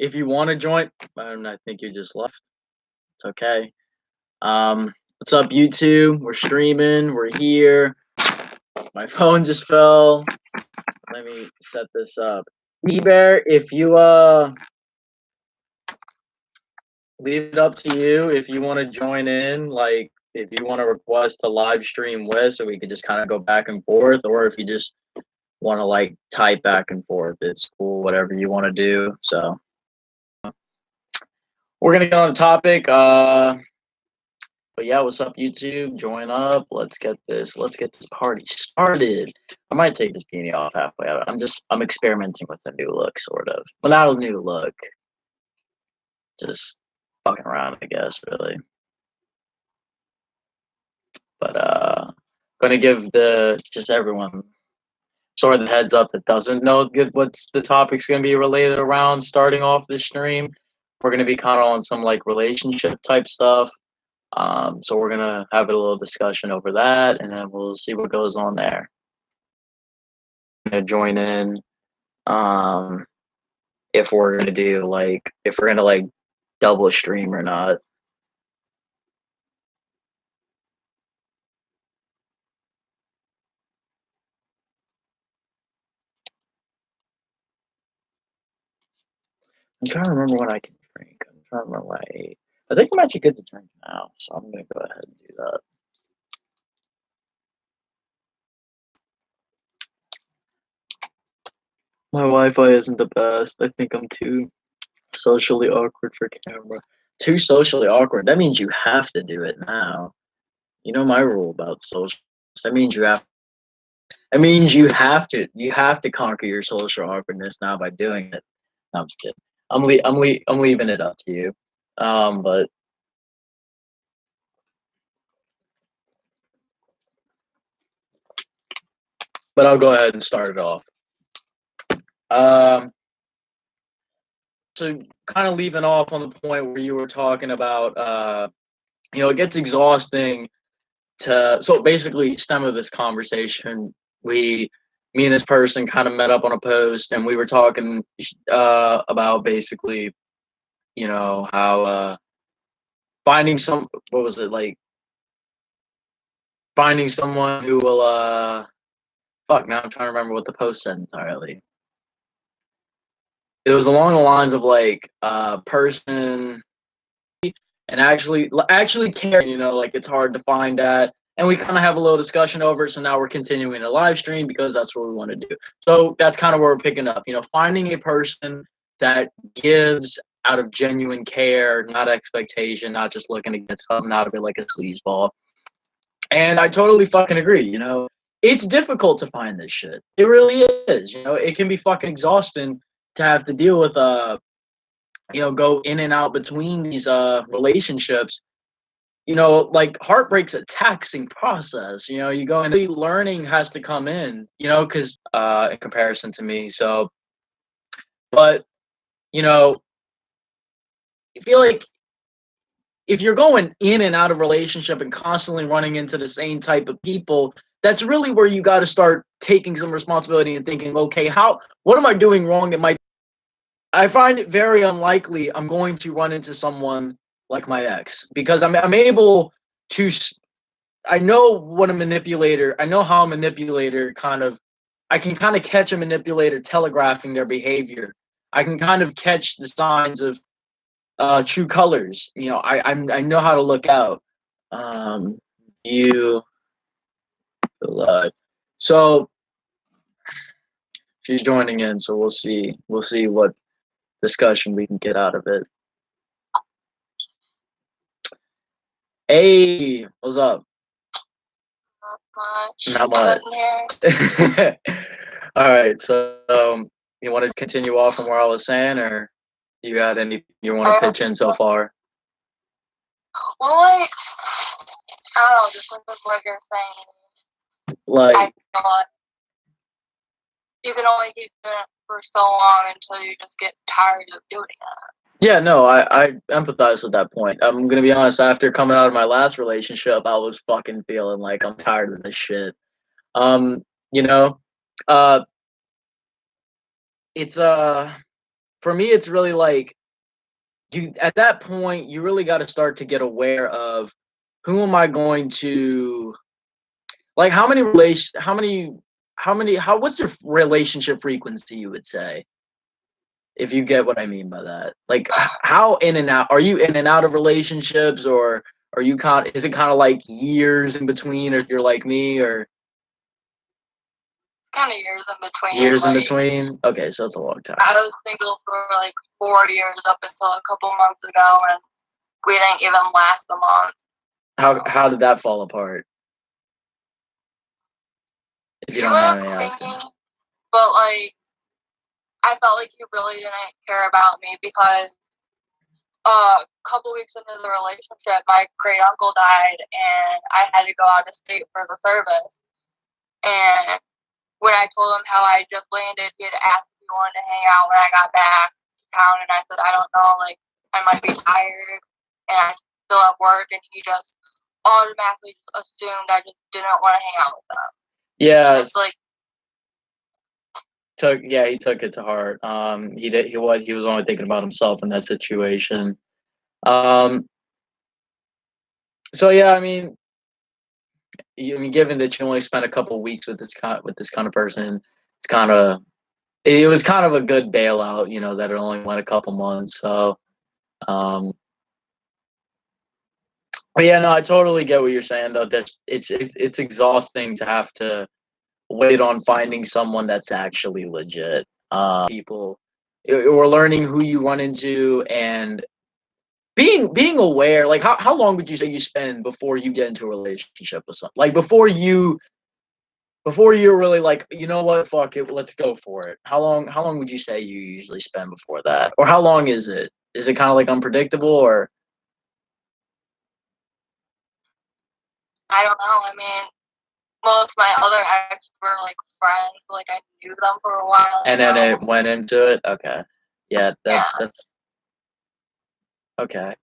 if you want to join, I think you just left. It's okay. What's up, YouTube? We're streaming. We're here. My phone just fell. Let me set this up. eBear, if you leave it up to you if you want to join in, like if you want to request a live stream with, so we could just kind of go back and forth, or if you just want to like type back and forth, it's cool. Whatever you want to do. So we're gonna get on the topic. But yeah, what's up, YouTube? Join up. Let's get this party started. I might take this beanie off halfway. I'm experimenting with a new look, sort of. Well, not a new look. Just fucking around, I guess, really. But gonna give just everyone sort of the heads up that doesn't know what's the topic's gonna be related around starting off this stream. We're gonna be kind of on some like relationship type stuff. So we're gonna have a little discussion over that, and then we'll see what goes on there. I'm gonna join in. If we're gonna do if we're gonna like double stream or not. I'm trying to remember what I can drink. I'm trying to remember what I ate. I think I'm actually good to drink now, so I'm gonna go ahead and do that. My Wi-Fi isn't the best. I think I'm too socially awkward for camera. Too socially awkward. That means you have to do it now. You know my rule about social. That means you have. That means you have to. You have to conquer your social awkwardness now by doing it. No, I'm just kidding. I'm leaving it up to you. But I'll go ahead and start it off. So kind of leaving off on the point where you were talking about, it gets exhausting so basically stem of this conversation, me and this person kind of met up on a post, and we were talking about basically, how finding finding someone who will fuck, now I'm trying to remember what the post said entirely. It was along the lines of like person and actually caring, like it's hard to find that. And we kind of have a little discussion over it. So now we're continuing a live stream because that's what we want to do. So that's kind of where we're picking up, finding a person that gives out of genuine care, not expectation, not just looking to get something out of it like a sleazeball. And I totally fucking agree, it's difficult to find this shit. It really is, it can be fucking exhausting to have to deal with go in and out between these relationships. Like heartbreak's a taxing process. You go and learning has to come in, because in comparison to me. So, but I feel like if you're going in and out of relationship and constantly running into the same type of people, that's really where you got to start taking some responsibility and thinking, okay, what am I doing wrong? I find it very unlikely I'm going to run into someone like my ex, because I'm able to, I know what a manipulator, I know how a manipulator I can kind of catch a manipulator telegraphing their behavior. I can kind of catch the signs of true colors. I know how to look out. You so she's joining in, so we'll see what discussion we can get out of it. Hey, what's up? Not much. All right, so you want to continue off from where I was saying, or you got any you want to pitch in so far? Well, I don't know, just like what you're saying. Like, I thought you can only keep doing it for so long until you just get tired of doing it. Yeah, no, I empathize with that point. I'm gonna be honest. After coming out of my last relationship, I was fucking feeling like I'm tired of this shit. It's for me, it's really like you at that point, you really got to start to get aware of who am I going to like how what's your relationship frequency, you would say, if you get what I mean by that. Like how in and out are you in and out of relationships, or are you is it kind of like years in between, or if you're like me, or kind of years in between. Years in between? Okay, so it's a long time. I was single for like 4 years up until a couple months ago, and we didn't even last a month. How did that fall apart? If you don't mind me asking. But like, I felt like he really didn't care about me because a couple weeks into the relationship, my great uncle died, and I had to go out of state for the service. And when I told him how I just landed, he had asked if he wanted to hang out when I got back to town, and I said, I don't know, like, I might be tired, and I still have work, and he just automatically assumed I just didn't want to hang out with them. Yeah. It's like, he took it to heart. He was only thinking about himself in that situation. So yeah, I mean, given that you only spent a couple weeks with this kind of person, it was kind of a good bailout, that it only went a couple months. So, but yeah, no, I totally get what you're saying though. That it's exhausting to have to wait on finding someone that's actually legit. People, or learning who you run into, and being aware. Like how long would you say you spend before you get into a relationship with someone? Like before you're really like, you know what, fuck it, let's go for it. How long would you say you usually spend before that? Or how long is it? Is it kind of like unpredictable, or? I don't know. I mean, most of my other exes were like friends, like I knew them for a while. And then it went into it? Okay. Yeah, that's okay.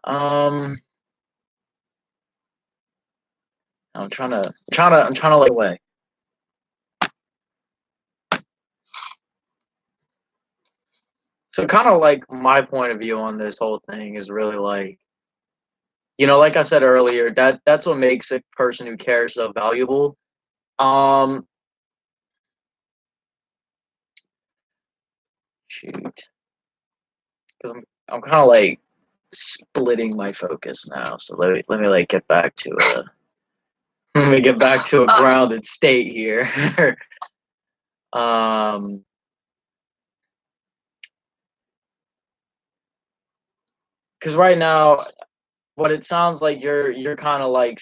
I'm trying to like away. So kind of like my point of view on this whole thing is really like, like I said earlier, that's what makes a person who cares so valuable. Shoot, because I'm kind of like splitting my focus now. So let me like get back to let me get back to a grounded state here. Because right now, what it sounds like you're kind of like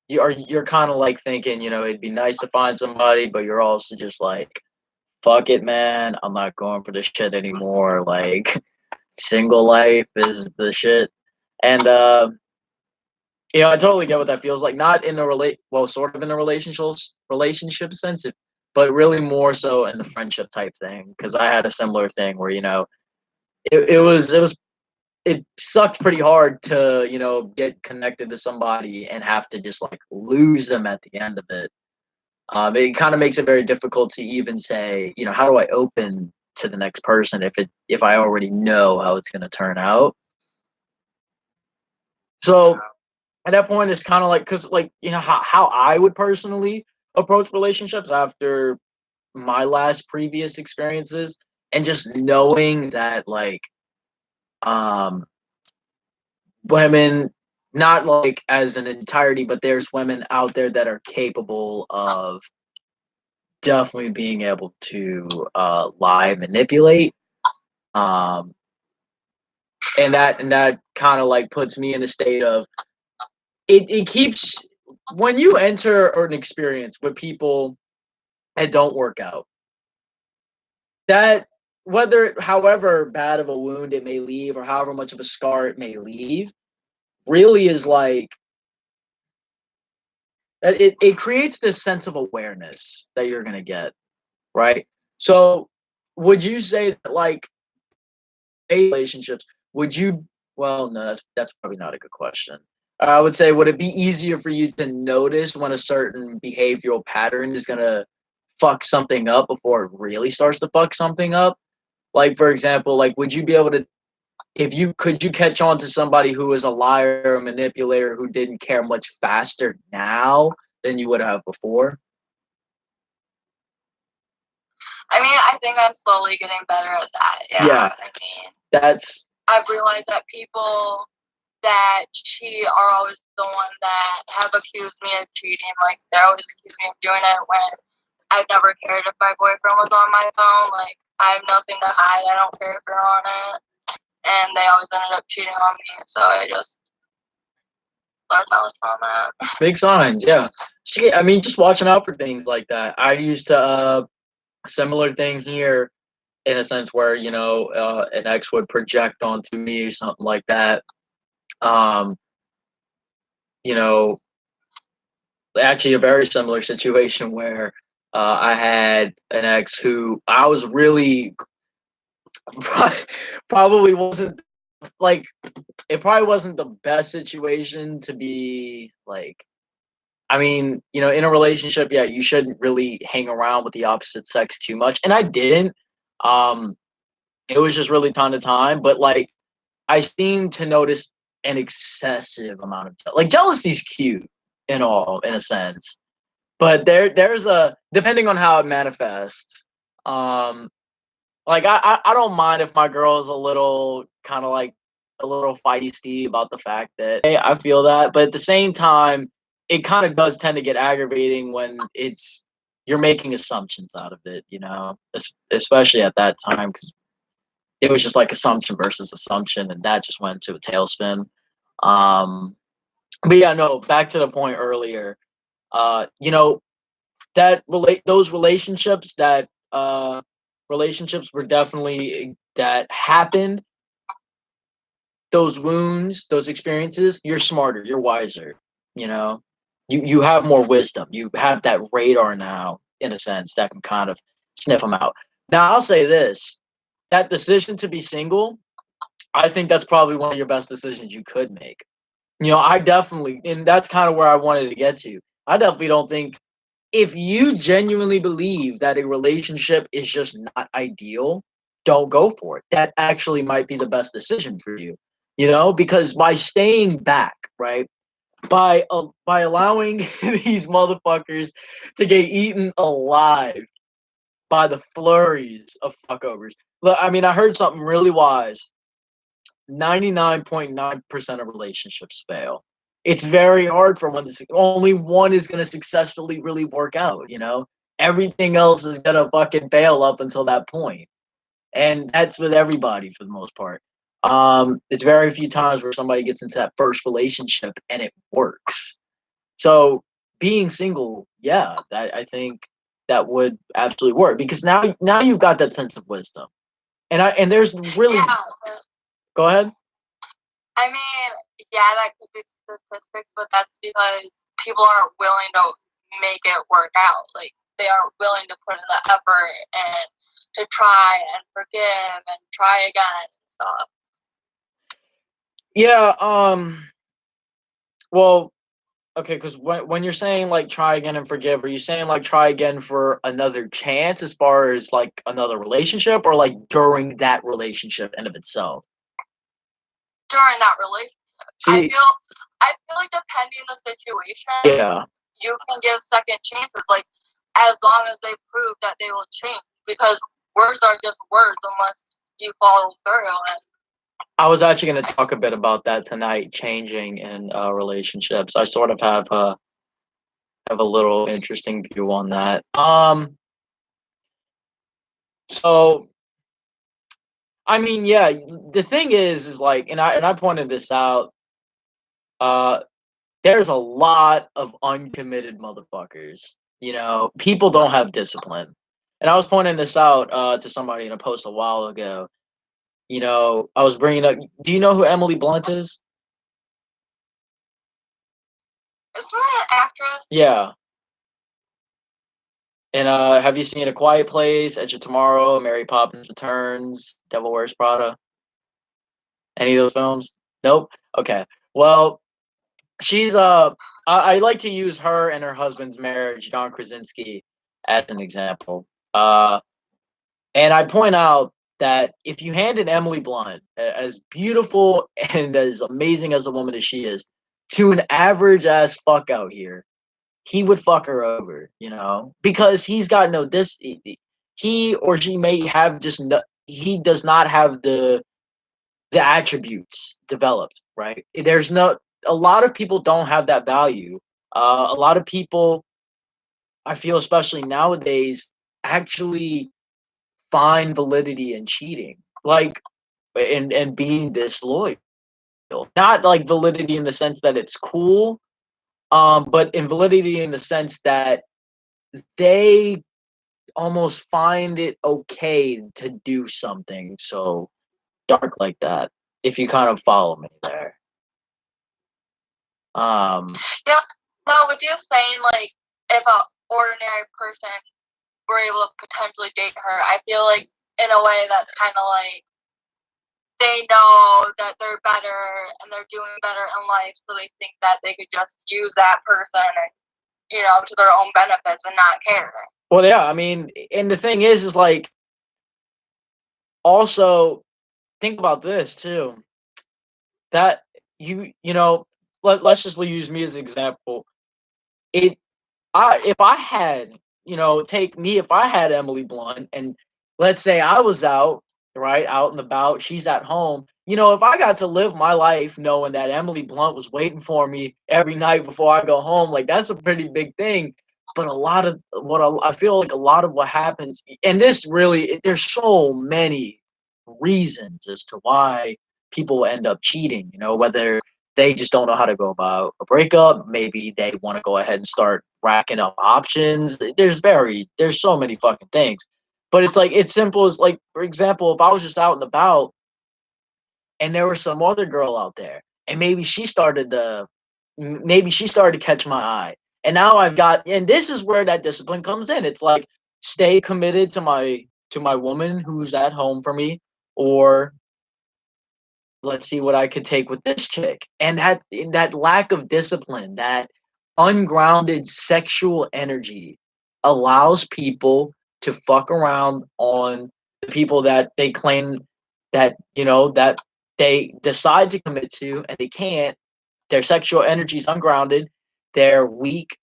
you're kind of like thinking, it'd be nice to find somebody, but you're also just like, fuck it, man, I'm not going for this shit anymore. Like, single life is the shit. And I totally get what that feels like. Not in a sort of in a relationship sense, but really more so in the friendship type thing. Because I had a similar thing where it sucked pretty hard to get connected to somebody and have to just like lose them at the end of it. It kind of makes it very difficult to even say, how do I open to the next person if I already know how it's going to turn out. So at that point, it's kind of like, because like, how I would personally approach relationships after my last previous experiences, and just knowing that like women, not like as an entirety, but there's women out there that are capable of definitely being able to lie, manipulate, and that kind of like puts me in a state of it keeps, when you enter an experience with people that don't work out, that however bad of a wound it may leave, or however much of a scar it may leave, really is like, it creates this sense of awareness that you're gonna get, right? So would you say that like relationships, well, no, that's probably not a good question. I would say, would it be easier for you to notice when a certain behavioral pattern is gonna fuck something up before it really starts to fuck something up? Like, for example, like, would you be able to, could you catch on to somebody who is a liar or manipulator who didn't care much faster now than you would have before? I mean, I think I'm slowly getting better at that. Yeah, I mean, I've realized that people that cheat are always the one that have accused me of cheating. Like, they're always accusing me of doing it when I've never cared if my boyfriend was on my phone. Like, I have nothing to hide. I don't care if you're on it. And they always ended up cheating on me. So I just learned my lesson on that. big signs, yeah. See, I mean, just watching out for things like that. I used to, similar thing here, in a sense where, an ex would project onto me or something like that. Um, you know, actually a very similar situation where I had an ex who I was really probably wasn't like, it probably wasn't the best situation to be like, I mean, in a relationship, yeah, you shouldn't really hang around with the opposite sex too much. And I didn't. Um, it was just really time to time, but like I seem to notice an excessive amount of like jealousy's cute in a sense. But there's a, depending on how it manifests. Um like I don't mind if my girl is a little kind of like a little feisty about the fact that, hey, I feel that, but at the same time, it kind of does tend to get aggravating when you're making assumptions out of it, especially at that time, because it was just like assumption versus assumption, and that just went to a tailspin. Um, but yeah, no, back to the point earlier. You know, those relationships were definitely that happened. Those wounds, those experiences, you're smarter, you're wiser. You know, you have more wisdom. You have that radar now, in a sense, that can kind of sniff them out. Now, I'll say this: that decision to be single, I think that's probably one of your best decisions you could make. I definitely, and that's kind of where I wanted to get to. I definitely don't think, if you genuinely believe that a relationship is just not ideal, don't go for it. That actually might be the best decision for you, because by staying back, right? By allowing these motherfuckers to get eaten alive by the flurries of fuckovers. Look, I mean, I heard something really wise. 99.9% of relationships fail. It's very hard for only one is going to successfully really work out. Everything else is going to fucking fail up until that point. And that's with everybody for the most part. It's very few times where somebody gets into that first relationship and it works. So being single, yeah, I think that would absolutely work, because now you've got that sense of wisdom. And there's really, Yeah, go ahead. I mean, yeah, that could be statistics, but that's because people aren't willing to make it work out. Like, they aren't willing to put in the effort and to try and forgive and try again and stuff. Yeah, well, okay, because when you're saying like try again and forgive, are you saying like try again for another chance as far as like another relationship, or like during that relationship in of itself? During that relationship. See, I feel like depending on the situation, yeah, you can give second chances, like, as long as they prove that they will change. Because words are just words unless you follow through. And I was actually going to talk a bit about that tonight, changing in relationships. I sort of have a little interesting view on that. So I mean, yeah, the thing is like, and I pointed this out. There's a lot of uncommitted motherfuckers. People don't have discipline, and I was pointing this out to somebody in a post a while ago. I was bringing up. Do you know who Emily Blunt is? isn't that an actress? Yeah. And have you seen A Quiet Place, Edge of Tomorrow, Mary Poppins Returns, Devil Wears Prada? Any of those films? Nope. Okay. Well, she's I like to use her and her husband's marriage, John Krasinski, as an example. And I point out that if you handed Emily Blunt, as beautiful and as amazing as a woman as she is, to an average ass fuck out here, he would fuck her over, because he's got no he or she may have just no, he does not have the attributes developed, right? There's no A lot of people don't have that value. A lot of people, I feel, especially nowadays, actually find validity in cheating, like and being disloyal. Not like validity in the sense that it's cool, but in validity in the sense that they almost find it okay to do something so dark like that. If you kind of follow me there. Yeah, no, with you saying like if a ordinary person were able to potentially date her, I feel like in a way that's kind of like they know that they're better and they're doing better in life, so they think that they could just use that person and to their own benefits and not care. Well, yeah, I mean, and the thing is like, also think about this too, that let's just use me as an example. If I had, take me, if I had Emily Blunt, and let's say I was out, right, out and about, she's at home, if I got to live my life knowing that Emily Blunt was waiting for me every night before I go home, like, that's a pretty big thing. But a lot of I feel like a lot of what happens, and this really, there's so many reasons as to why people end up cheating, whether they just don't know how to go about a breakup. Maybe they want to go ahead and start racking up options. There's so many fucking things. But it's like, it's simple as, like, for example, if I was just out and about and there was some other girl out there and maybe she started to catch my eye. And now and this is where that discipline comes in. It's like, stay committed to my woman who's at home for me, or let's see what I could take with this chick. And that lack of discipline, that ungrounded sexual energy, allows people to fuck around on the people that they claim that that they decide to commit to, and they can't. Their sexual energy is ungrounded. They're weak.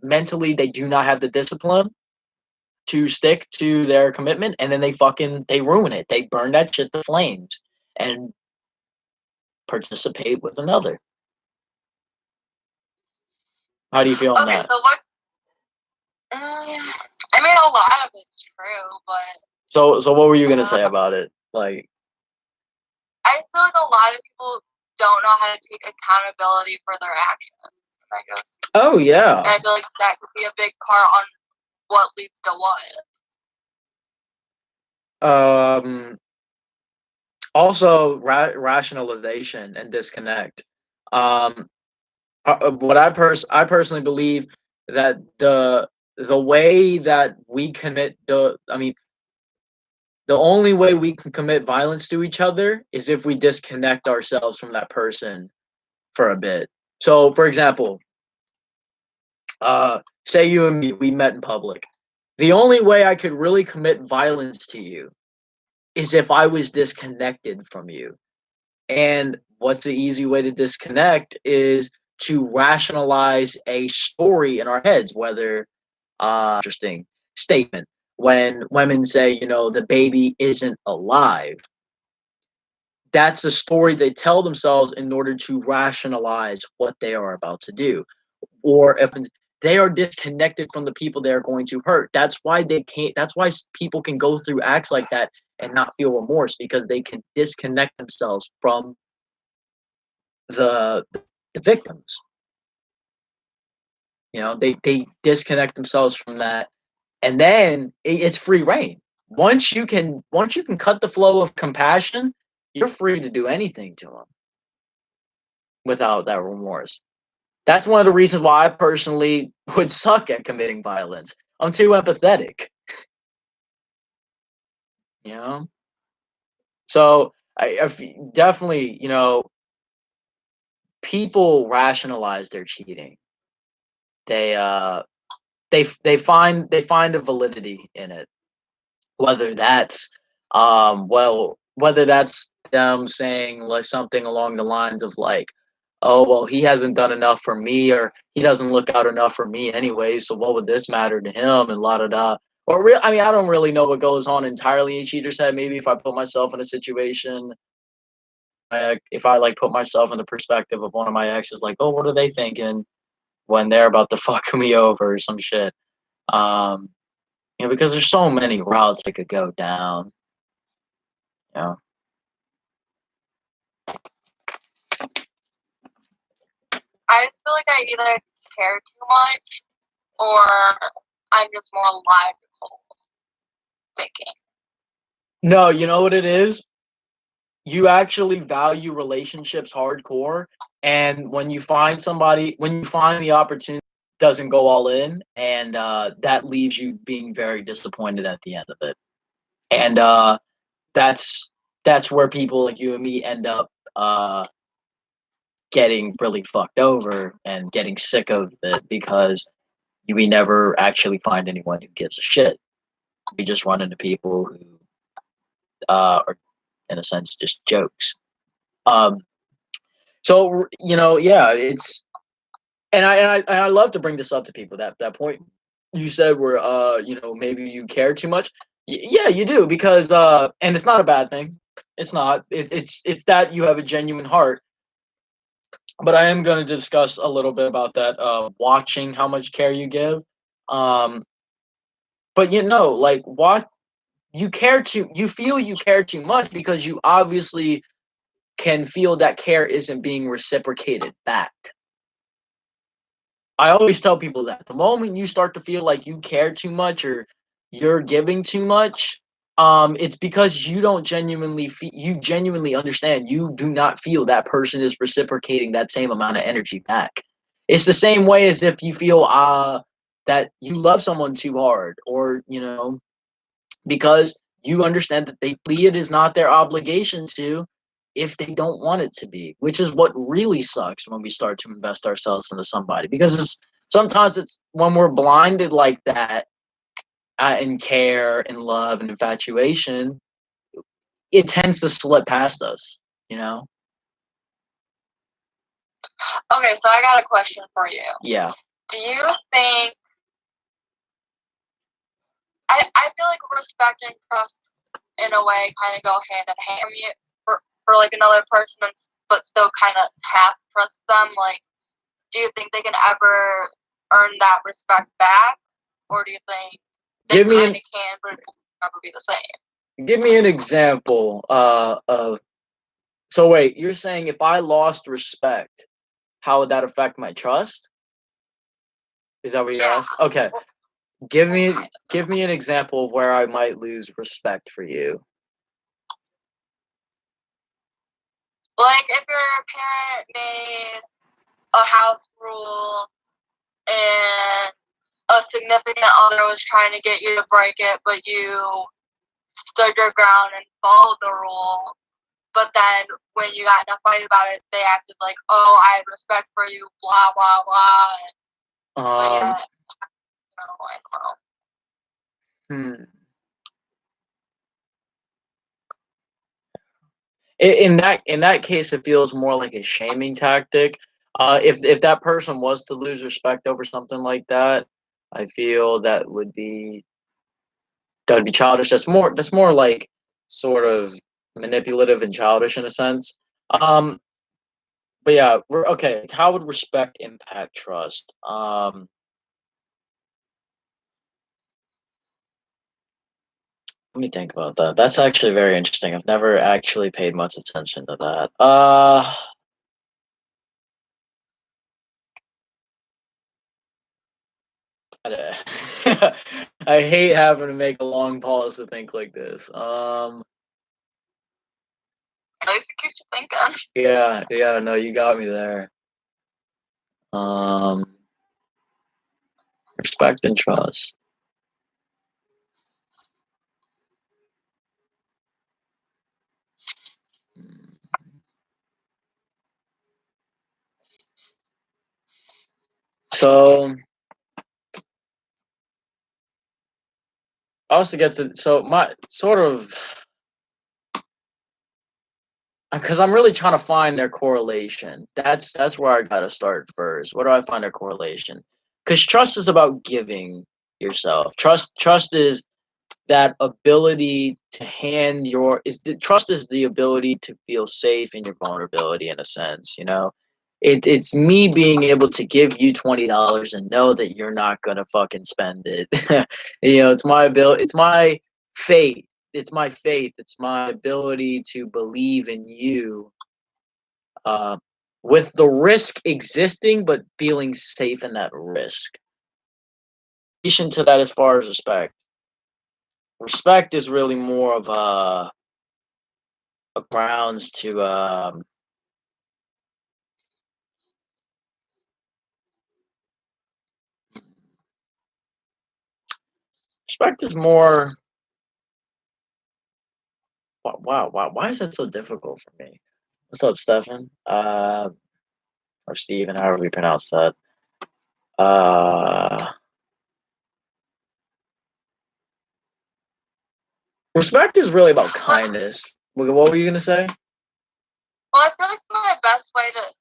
Mentally, they do not have the discipline to stick to their commitment, and then they ruin it. They burn that shit to flames and participate with another. How do you feel on that? Okay, so what? I mean, a lot of it's true, but so what were you gonna say about it? Like, I just feel like a lot of people don't know how to take accountability for their actions. I guess. Oh yeah. And I feel like that could be a big part on what leads to what. Also, rationalization and disconnect. What I personally believe that the way that we commit the only way we can commit violence to each other is if we disconnect ourselves from that person for a bit. So, for example, say you and me, we met in public. The only way I could really commit violence to you is if I was disconnected from you. And what's the easy way to disconnect is to rationalize a story in our heads, whether interesting statement when women say, the baby isn't alive. That's a story they tell themselves in order to rationalize what they are about to do. Or if they are disconnected from the people they are going to hurt. That's why people can go through acts like that and not feel remorse, because they can disconnect themselves from the victims. They disconnect themselves from that, and then it's free reign. Once you can cut the flow of compassion, you're free to do anything to them without that remorse. That's one of the reasons why I personally would suck at committing violence. I'm too empathetic. So I definitely, people rationalize their cheating. They find a validity in it, whether that's Well, whether that's them saying like something along the lines of like, oh well, he hasn't done enough for me, or he doesn't look out enough for me anyway, so what would this matter to him, and la da da. Or I mean, I don't really know what goes on entirely in cheater's head. Maybe if I put myself in a situation, if I like put myself in the perspective of one of my exes, like, oh, what are they thinking when they're about to fuck me over or some shit? Um, because there's so many routes it could go down. You know. I feel like I either care too much or I'm just more logical thinking. No, you know what it is? You actually value relationships hardcore, and when you find the opportunity, doesn't go all in, and that leaves you being very disappointed at the end of it. And that's where people like you and me end up getting really fucked over and getting sick of it, because we never actually find anyone who gives a shit. We just run into people who are, in a sense, just jokes. So yeah, it's and I love to bring this up to people. That point you said where maybe you care too much. Yeah, you do, because and it's not a bad thing. It's not. It's that you have a genuine heart. But I am going to discuss a little bit about that. Watching how much care you give. But like what you feel you care too much because you obviously can feel that care isn't being reciprocated back. I always tell people that the moment you start to feel like you care too much or you're giving too much, it's because you don't you genuinely understand. You do not feel that person is reciprocating that same amount of energy back. It's the same way as if you feel that you love someone too hard, or because you understand that it is not their obligation to, if they don't want it to be, which is what really sucks when we start to invest ourselves into somebody, because sometimes it's when we're blinded like that, in care and love and infatuation, it tends to slip past us, Okay, so I got a question for you. Yeah. Do you think I feel like respect and trust in a way kind of go hand in hand for like another person, but still kind of half trust them? Like, do you think they can ever earn that respect back, or do you think they kind of can, but it will never be the same? Give me an example of. So wait, you're saying if I lost respect, how would that affect my trust? Is that what you're asking? Okay. Give me an example of where I might lose respect for you. Like if your parent made a house rule and a significant other was trying to get you to break it, but you stood your ground and followed the rule. But then when you got in a fight about it, they acted like, "Oh, I have respect for you," blah blah blah. But yeah, I don't know. In that case, it feels more like a shaming tactic. If that person was to lose respect over something like that, I feel that would be childish. That's more like sort of manipulative and childish in a sense. But yeah, okay. How would respect impact trust? Let me think about that. That's actually very interesting. I've never actually paid much attention to that. I hate having to make a long pause to think like this. At least it keeps you thinking. Yeah, no, you got me there. Respect and trust. So I also get to my sort of because I'm really trying to find their correlation. That's where I gotta start first. Where do I find their correlation? Because trust is about giving yourself. Trust is that ability to hand your is the trust is the ability to feel safe in your vulnerability in a sense, you know. It's me being able to give you $20 and know that you're not gonna fucking spend it. You know, it's my ability, it's my faith. It's my faith. It's my ability to believe in you, uh, with the risk existing, but feeling safe in that risk. In addition to that, as far as respect, respect is really more of a grounds to respect is more. Wow, why is that so difficult for me? What's up, Stefan? Or Steven, however we pronounce that. Uh, Respect is really about kindness. What were you gonna say? Well, I feel like my best way to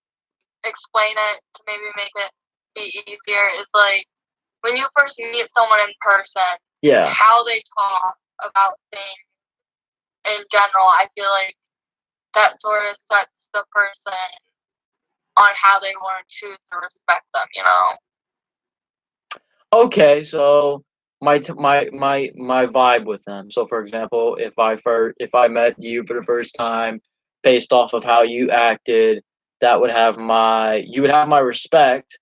explain it to maybe make it be easier is like when you first meet someone in person, Yeah. how they talk about things in general. I feel like that sort of sets the person on how they want to choose to respect them. You know. Okay, so my vibe with them. So, for example, if I met you for the first time, based off of how you acted, that would have my you would have my respect,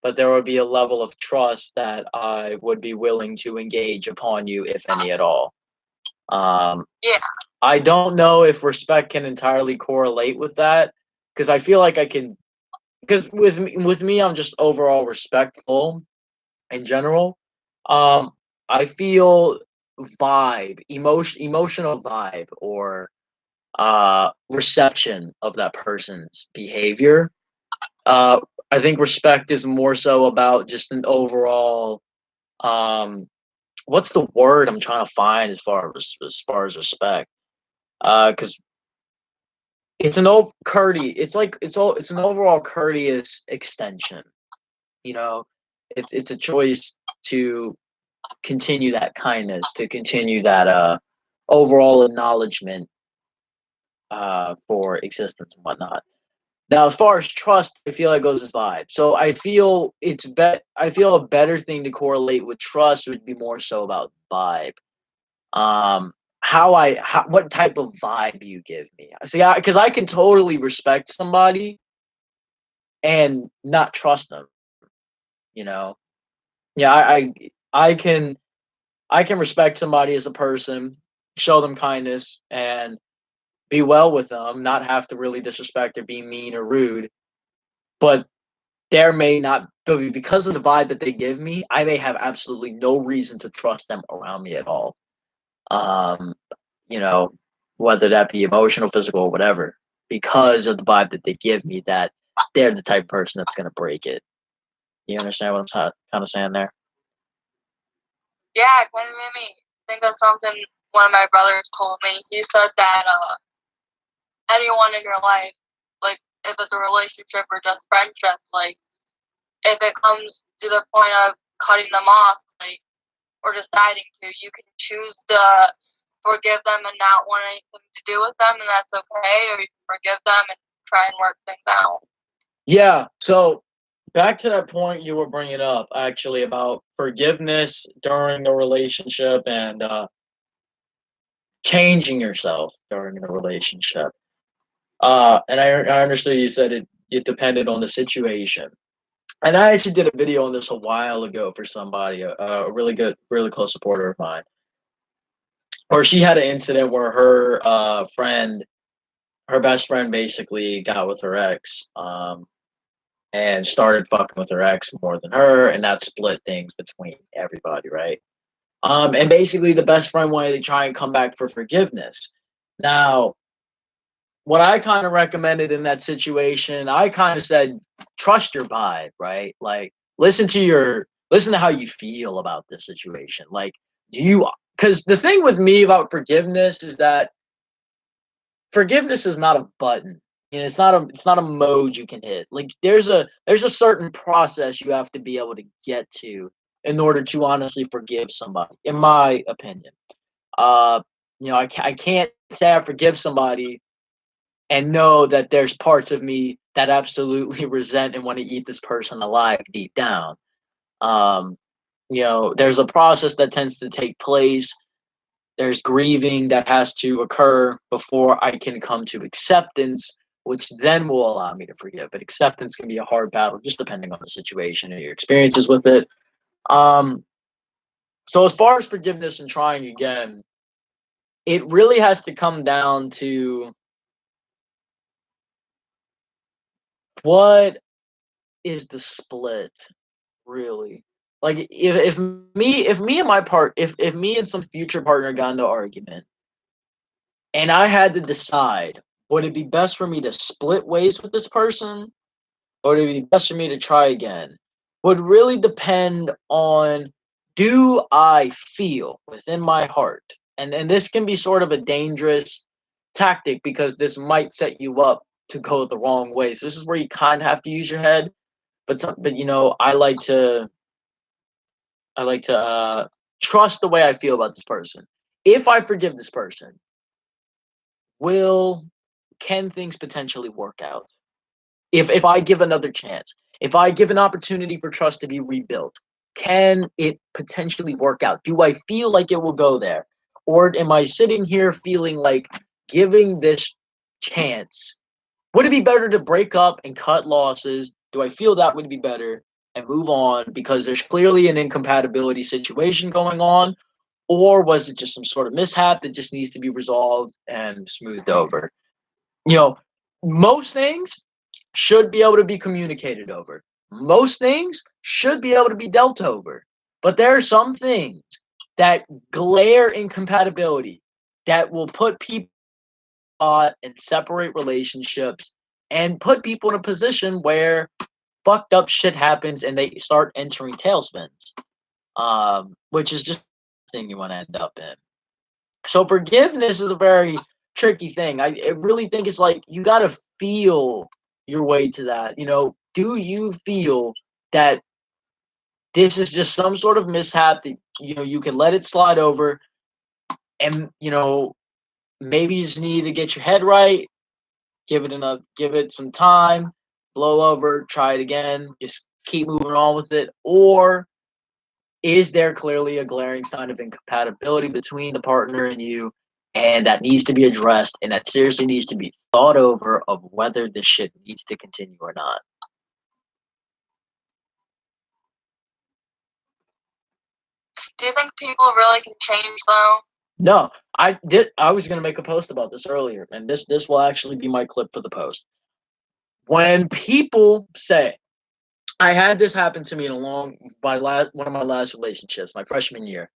but there would be a level of trust that I would be willing to engage upon you, if any at all. Yeah. I don't know if respect can entirely correlate with that, because I feel like I can. Because with me, I'm just overall respectful in general. Um, I feel emotional vibe, or reception of that person's behavior. Uh, I think respect is more so about just an overall, what's the word I'm trying to find as far as respect? Because it's an old courteous. It's an overall courteous extension. You know, it's a choice to continue that kindness, to continue that overall acknowledgement for existence and whatnot. Now, as far as trust, I feel like it goes as vibe. So I feel a better thing to correlate with trust would be more so about vibe. Um, what type of vibe you give me. See, because I can totally respect somebody and not trust them. You know, yeah, I can respect somebody as a person, show them kindness, and be well with them, not have to really disrespect or be mean or rude. But there may not be, because of the vibe that they give me, I may have absolutely no reason to trust them around me at all. Um, you know, whether that be emotional, physical, or whatever, because of the vibe that they give me, that they're the type of person that's gonna break it. You understand what I'm kind of saying there? Yeah, it kind of made me think of something one of my brothers told me. He said that anyone in your life, like if it's a relationship or just friendship, like if it comes to the point of cutting them off, like or deciding to, you can choose to forgive them and not want anything to do with them, and that's okay, or you can forgive them and try and work things out. Yeah. So back to that point you were bringing up, actually, about forgiveness during the relationship and changing yourself during the relationship. And I understood you said it depended on the situation. And I actually did a video on this a while ago for somebody, a really good, really close supporter of mine, where she had an incident where her best friend, basically got with her ex, and started fucking with her ex more than her, and that split things between everybody, right? And basically, the best friend wanted to try and come back for forgiveness. Now, what I kind of recommended in that situation, I kind of said, trust your vibe, right? Like, listen to how you feel about this situation. Like, because the thing with me about forgiveness is that forgiveness is not a button. You know, it's not a mode you can hit. Like there's a certain process you have to be able to get to in order to honestly forgive somebody, in my opinion. Uh, I can't say I forgive somebody and know that there's parts of me that absolutely resent and want to eat this person alive deep down. Um, there's a process that tends to take place. There's grieving that has to occur before I can come to acceptance, which then will allow me to forgive. But acceptance can be a hard battle, just depending on the situation and your experiences with it. Um, so as far as forgiveness and trying again, it really has to come down to what is the split, really. Like if me and my part if me and some future partner got into an argument and I had to decide, would it be best for me to split ways with this person or would it be best for me to try again? Would really depend on, do I feel within my heart? And this can be sort of a dangerous tactic because this might set you up to go the wrong way. So this is where you kind of have to use your head, but I like to trust the way I feel about this person. If I forgive this person, will can things potentially work out? If I give another chance, if I give an opportunity for trust to be rebuilt, can it potentially work out? Do I feel like it will go there? Or am I sitting here feeling like giving this chance? Would it be better to break up and cut losses? Do I feel that would be better and move on because there's clearly an incompatibility situation going on? Or was it just some sort of mishap that just needs to be resolved and smoothed over? You know, most things should be able to be communicated over. Most things should be able to be dealt over. But there are some things that glare incompatibility that will put people on and separate relationships and put people in a position where fucked up shit happens and they start entering tailspins, which is just the thing you want to end up in. So forgiveness is a very tricky thing. I really think it's like you got to feel your way to that. Do you feel that this is just some sort of mishap that you can let it slide over, and maybe you just need to get your head right, give it some time, blow over, try it again, just keep moving on with it, or is there clearly a glaring sign of incompatibility between the partner and you, and that needs to be addressed, and that seriously needs to be thought over of whether this shit needs to continue or not? Do you think people really can change though? No, I was gonna make a post about this earlier, and this will actually be my clip for the post. When people say, I had this happen to me in one of my last relationships, my freshman year.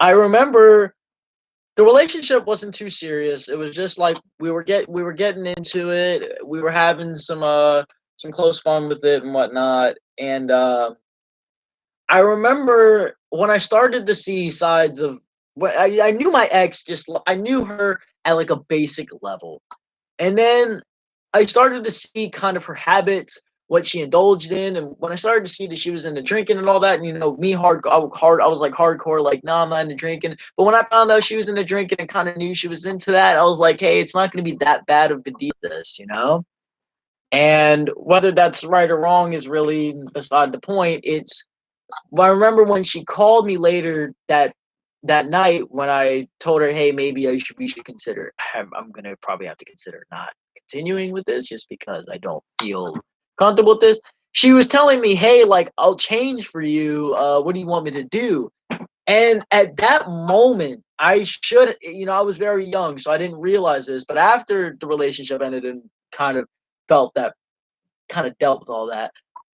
I remember the relationship wasn't too serious. It was just like we were getting into it. We were having some close fun with it and whatnot. And I remember when I started to see sides of what I knew my ex, I knew her at like a basic level. And then I started to see kind of her habits, what she indulged in, and when I started to see that she was into drinking and all that, and me I was like hardcore, like, nah, I'm not into drinking. But when I found out she was into drinking and kind of knew she was into that, I was like, hey, it's not going to be that bad of a deal, this. And whether that's right or wrong is really beside the point. I remember when she called me later that night when I told her, hey, maybe we should consider. I'm gonna probably have to consider not continuing with this just because I don't feel comfortable with this. She was telling me, hey, like, I'll change for you. What do you want me to do? And at that moment, I was very young, so I didn't realize this. But after the relationship ended and kind of felt that, kind of dealt with all that,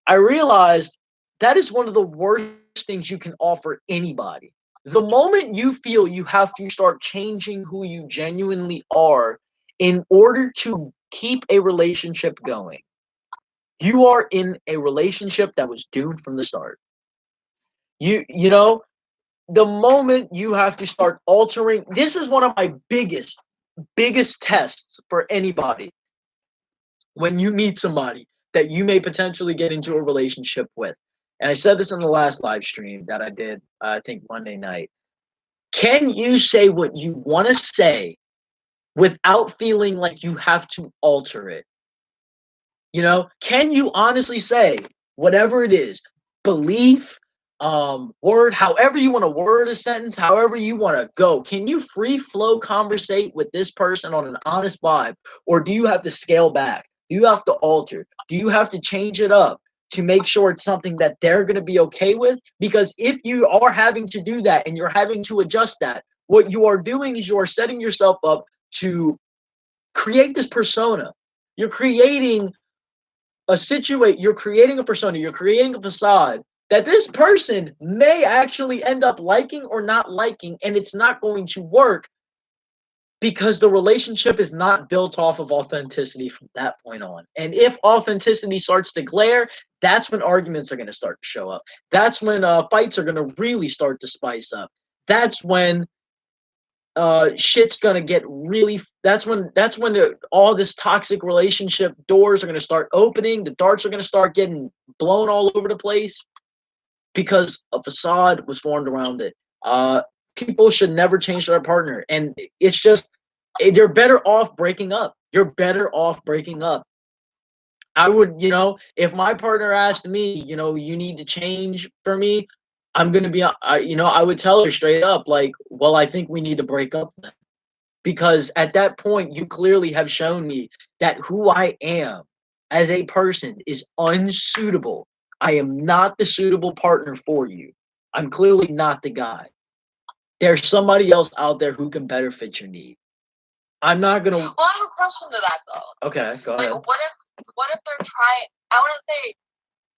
I realized that is one of the worst things you can offer anybody. The moment you feel you have to start changing who you genuinely are in order to keep a relationship going, you are in a relationship that was doomed from the start. You know, the moment you have to start altering, this is one of my biggest biggest tests for anybody when you meet somebody that you may potentially get into a relationship with. And I said this in the last live stream that I did, I think Monday night. Can you say what you want to say without feeling like you have to alter it? You know, can you honestly say whatever it is, belief, word, however you want to word a sentence, however you want to go? Can you free flow conversate with this person on an honest vibe? Or do you have to scale back? Do you have to alter? Do you have to change it up to make sure it's something that they're going to be okay with? Because if you are having to do that and you're having to adjust that, what you are doing is you are setting yourself up to create this persona. You're creating you're creating a persona, you're creating a facade that this person may actually end up liking or not liking, and it's not going to work because the relationship is not built off of authenticity from that point on. And if authenticity starts to glare, that's when arguments are going to start to show up. That's when fights are going to really start to spice up. That's when shit's gonna get really. That's when all this toxic relationship doors are gonna start opening. The darts are gonna start getting blown all over the place because a facade was formed around it. People should never change their partner, and it's just you're better off breaking up. You're better off breaking up. I would, if my partner asked me, you need to change for me, I'm gonna be, I would tell her straight up, like, well, I think we need to break up then. Because at that point, you clearly have shown me that who I am as a person is unsuitable. I am not the suitable partner for you. I'm clearly not the guy. There's somebody else out there who can better fit your need. I'm not gonna. Well, I have a question to that though. Okay, go ahead. What if they're trying? I want to say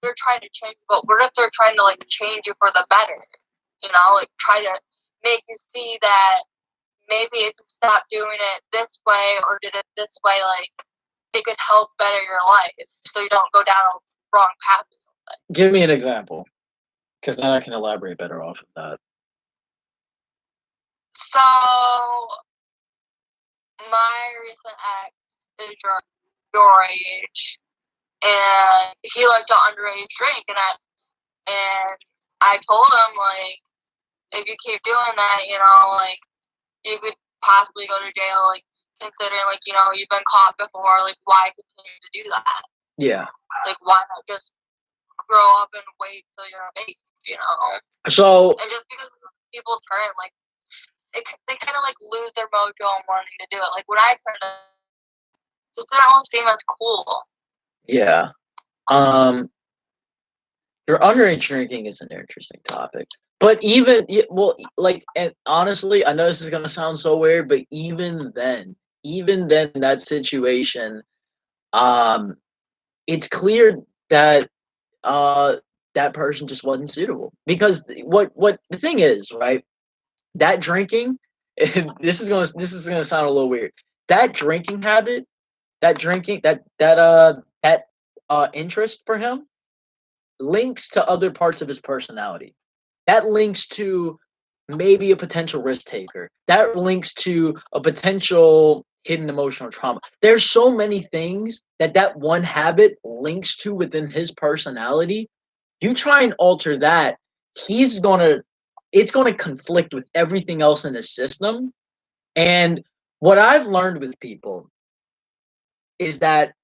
they're trying to change, but what if they're trying to like change you for the better? You know, like try to make you see that maybe if you stop doing it this way or did it this way, like it could help better your life, so you don't go down a wrong path or something. Give me an example, because then I can elaborate better off of that. So, my recent ex is your age, and he liked to underage drink, and I told him, like, if you keep doing that, like, you could possibly go to jail, like, considering, like, you've been caught before, like, why continue to do that? Yeah. Like, why not just grow up and wait till you're of age, So. And just because people turn, like, they kind of, like, lose their mojo on wanting to do it. Like, when I turned it, just didn't seem as cool. Yeah. Your underage drinking is an interesting topic. But even, like, and honestly, I know this is going to sound so weird, but even then, that situation, it's clear that that person just wasn't suitable. Because what the thing is, right? That drinking, this is gonna sound a little weird. That drinking habit, that interest for him links to other parts of his personality. That links to maybe a potential risk taker. That links to a potential hidden emotional trauma. There's so many things that one habit links to within his personality. You try and alter that, it's going to conflict with everything else in his system. And what I've learned with people is that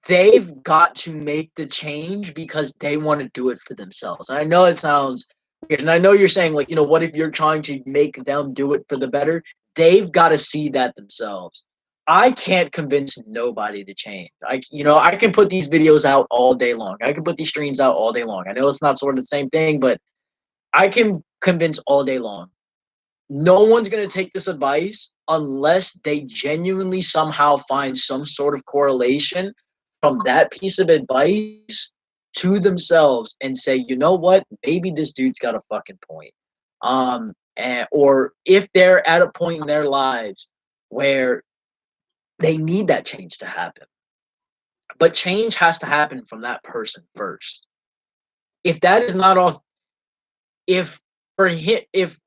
they've got to make the change because they want to do it for themselves. And I know it sounds weird. And I know you're saying, like, what if you're trying to make them do it for the better? They've got to see that themselves. I can't convince nobody to change. I can put these videos out all day long. I can put these streams out all day long. I know it's not sort of the same thing, but I can convince all day long. No one's going to take this advice unless they genuinely somehow find some sort of correlation from that piece of advice to themselves and say, you know what, maybe this dude's got a fucking point. Or if they're at a point in their lives where they need that change to happen. But change has to happen from that person first. If that is not off, if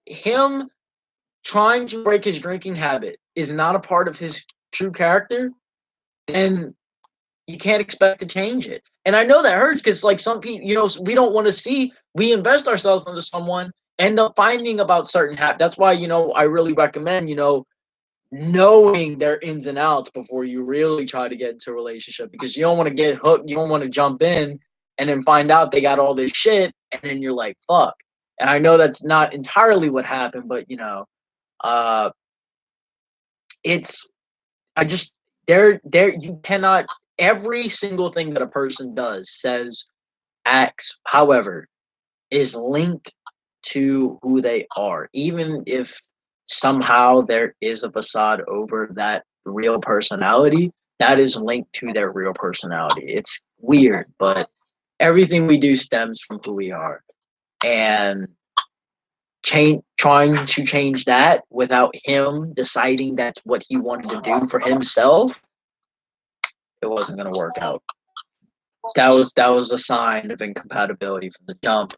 him trying to break his drinking habit is not a part of his true character, then you can't expect to change it. And I know that hurts because, like, some people, we don't want to see, we invest ourselves into someone, end up finding about certain habits. That's why, I really recommend, knowing their ins and outs before you really try to get into a relationship, because you don't want to get hooked. You don't want to jump in and then find out they got all this shit. And then you're like, fuck. And I know that's not entirely what happened, but, uh, it's, I just, you cannot, every single thing that a person does, says, acts, however, is linked to who they are. Even if somehow there is a facade over that real personality, that is linked to their real personality. It's weird, but everything we do stems from who we are. And trying to change that without him deciding that's what he wanted to do for himself, it wasn't going to work out. That was a sign of incompatibility from the jump,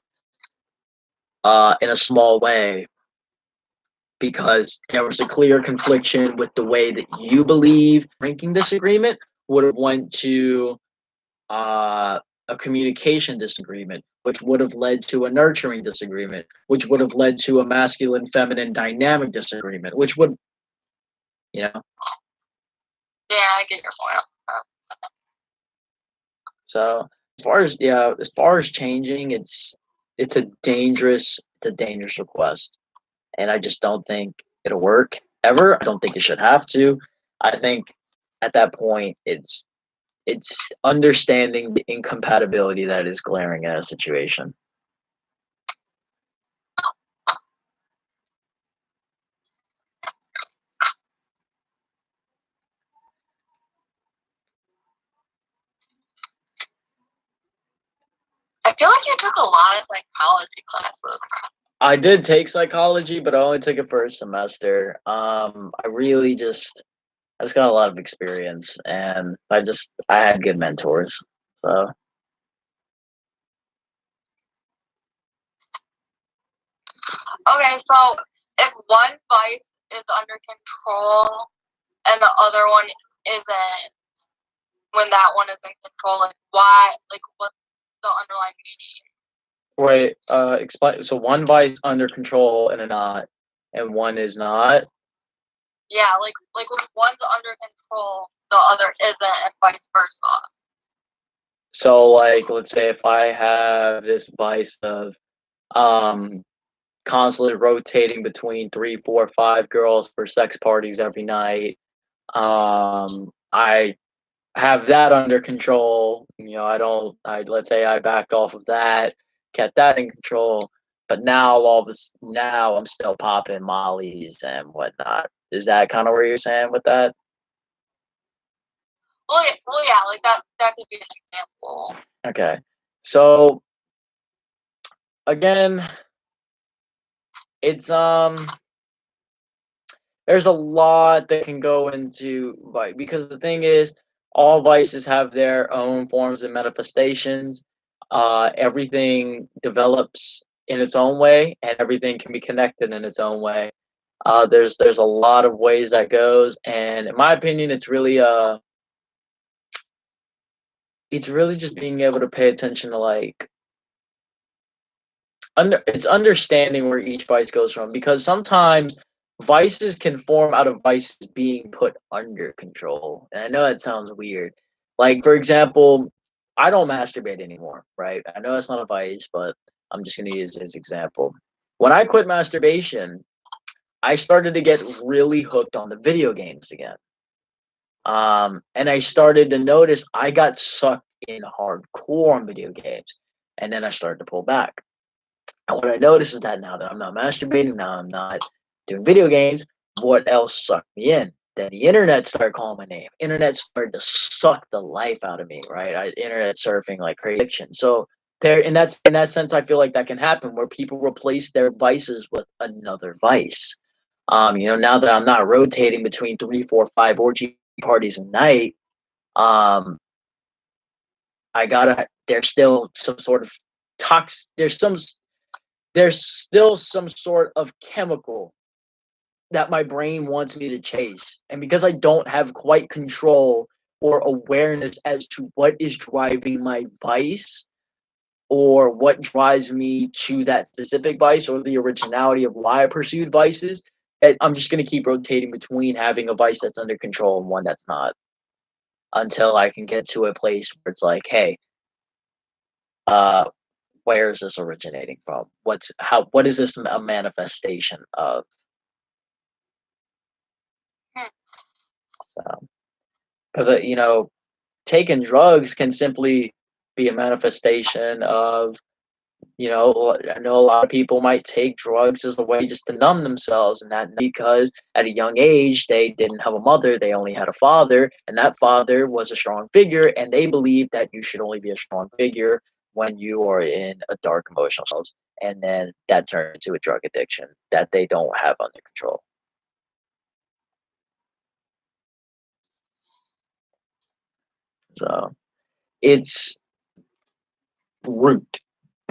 in a small way, because there was a clear confliction with the way that you believe. Ranking disagreement would have went to a communication disagreement, which would have led to a nurturing disagreement, which would have led to a masculine feminine dynamic disagreement, which would, Yeah, I get your point. So as far as changing, it's a dangerous request, and I just don't think it'll work ever. I don't think it should have to. I think at that point, it's understanding the incompatibility that is glaring in a situation. I feel like you took a lot of psychology classes. I did take psychology, but I only took it for a semester. I just got a lot of experience, and I had good mentors. So okay, so if one vice is under control and the other one isn't, when that one is in control, why? What's the underlying meaning? wait, explain. So one vice under control and and one is not. Yeah, like when one's under control, the other isn't, and vice versa. So, let's say if I have this vice of constantly rotating between 3, 4, 5 girls for sex parties every night, I have that under control. Let's say I backed off of that, kept that in control, but now now I'm still popping mollies and whatnot. Is that kind of where you're saying with that? Well, yeah, that could be an example. Okay. So again, it's there's a lot that can go into vice, because the thing is, all vices have their own forms and manifestations. Everything develops in its own way, and everything can be connected in its own way. There's a lot of ways that goes, and in my opinion, it's really just being able to pay attention to it's understanding where each vice goes from, because sometimes vices can form out of vices being put under control. And I know that sounds weird. Like, for example, I don't masturbate anymore, right? I know that's not a vice, but I'm just going to use this example. When I quit masturbation, I started to get really hooked on the video games again. And I started to notice I got sucked in hardcore on video games. And then I started to pull back. And what I noticed is that now that I'm not masturbating, now I'm not doing video games, what else sucked me in? Then the internet started calling my name. Internet started to suck the life out of me, right? Internet surfing like crazy addiction. So in that sense, I feel like that can happen where people replace their vices with another vice. Now that I'm not rotating between 3, 4, 5 orgy parties a night, there's still some sort of there's still some sort of chemical that my brain wants me to chase. And because I don't have quite control or awareness as to what is driving my vice or what drives me to that specific vice or the originality of why I pursued vices, that I'm just going to keep rotating between having a vice that's under control and one that's not until I can get to a place where it's like, hey, where is this originating from? What is this a manifestation of? Because taking drugs can simply be a manifestation of, I know a lot of people might take drugs as a way just to numb themselves, and that because at a young age they didn't have a mother, they only had a father, and that father was a strong figure, and they believe that you should only be a strong figure when you are in a dark emotional state, and then that turns into a drug addiction that they don't have under control. So it's root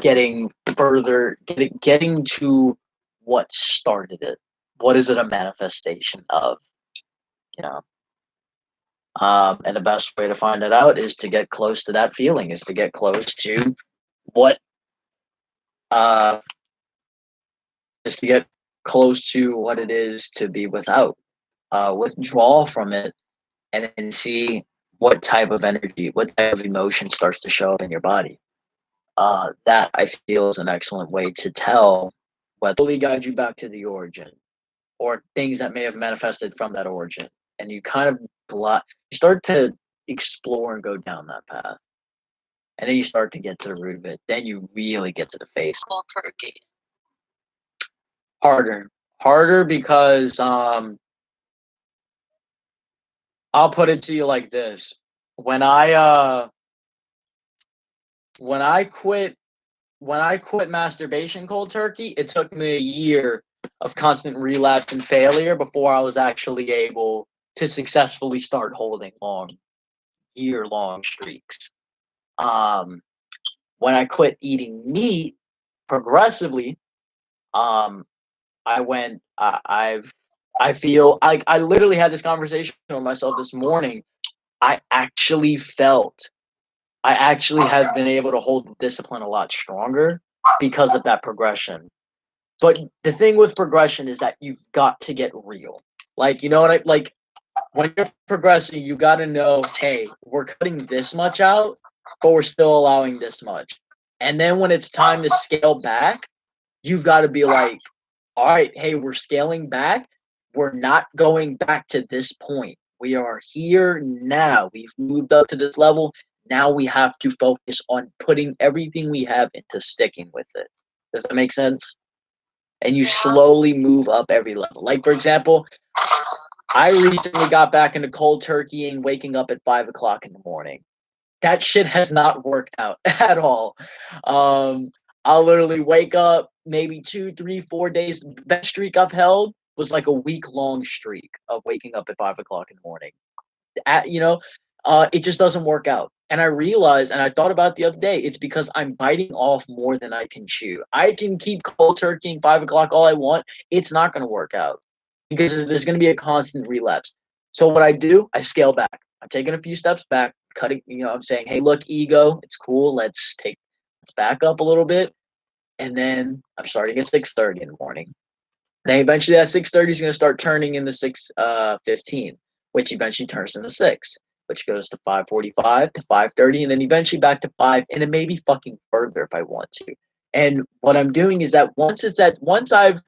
getting further, getting to what started it. What is it a manifestation of? And the best way to find it out is to get close to that feeling, is to get close to what is to get close to what it is to be without, withdraw from it, and then see what type of energy, what type of emotion starts to show up in your body. That I feel is an excellent way to tell what really guide you back to the origin, or things that may have manifested from that origin, and you kind of you start to explore and go down that path, and then you start to get to the root of it. Then you really get to the face. Cold turkey. Harder because I'll put it to you like this: when I quit masturbation cold turkey, it took me a year of constant relapse and failure before I was actually able to successfully start holding year-long streaks. When I quit eating meat progressively, I feel like I literally had this conversation with myself this morning. I actually have been able to hold the discipline a lot stronger because of that progression. But the thing with progression is that you've got to get real. Like, you know what like when you're progressing, you got to know, hey, we're cutting this much out, but we're still allowing this much. And then when it's time to scale back, you've got to be like, all right, hey, we're scaling back. We're not going back to this point. We are here now. We've moved up to this level. Now we have to focus on putting everything we have into sticking with it. Does that make sense? And you slowly move up every level. Like, for example, I recently got back into cold turkey and waking up at 5 o'clock in the morning. That shit has not worked out at all. I'll literally wake up maybe 2, 3, 4 days. That streak I've held was like a week-long streak of waking up at 5 o'clock in the morning. It just doesn't work out. And I realized, and I thought about it the other day, it's because I'm biting off more than I can chew. I can keep cold turkeying 5 o'clock all I want. It's not going to work out because there's going to be a constant relapse. So what I do, I scale back. I'm taking a few steps back, cutting, I'm saying, hey, look, ego, it's cool. Let's back up a little bit. And then I'm starting at 6:30 in the morning. Then eventually that 6:30 is going to start turning into 6:15, which eventually turns into 6, which goes to 5:45 to 5:30, and then eventually back to 5, and it may be fucking further if I want to. And what I'm doing is that once I've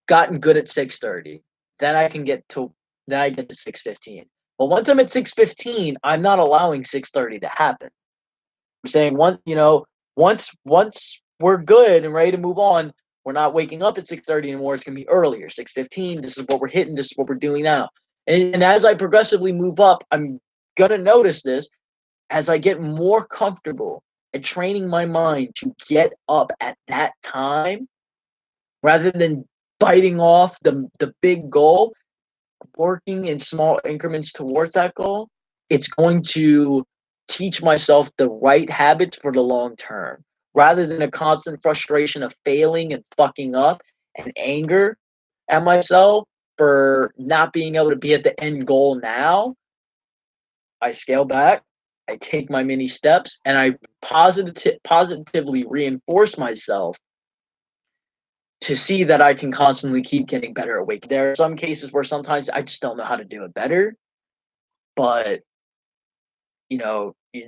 gotten good at 6:30, then I get to 6:15. But once I'm at 6:15, I'm not allowing 6:30 to happen. I'm saying once we're good and ready to move on, we're not waking up at 6:30 anymore. It's gonna be earlier, 6:15. This is what we're hitting. This is what we're doing now. And as I progressively move up, I'm gonna notice this as I get more comfortable at training my mind to get up at that time rather than biting off the big goal, working in small increments towards that goal. It's going to teach myself the right habits for the long term rather than a constant frustration of failing and fucking up and anger at myself. for not being able to be at the end goal now, I scale back, I take my mini steps, and I positively reinforce myself to see that I can constantly keep getting better at weight. There are some cases where sometimes I just don't know how to do it better, but you know, you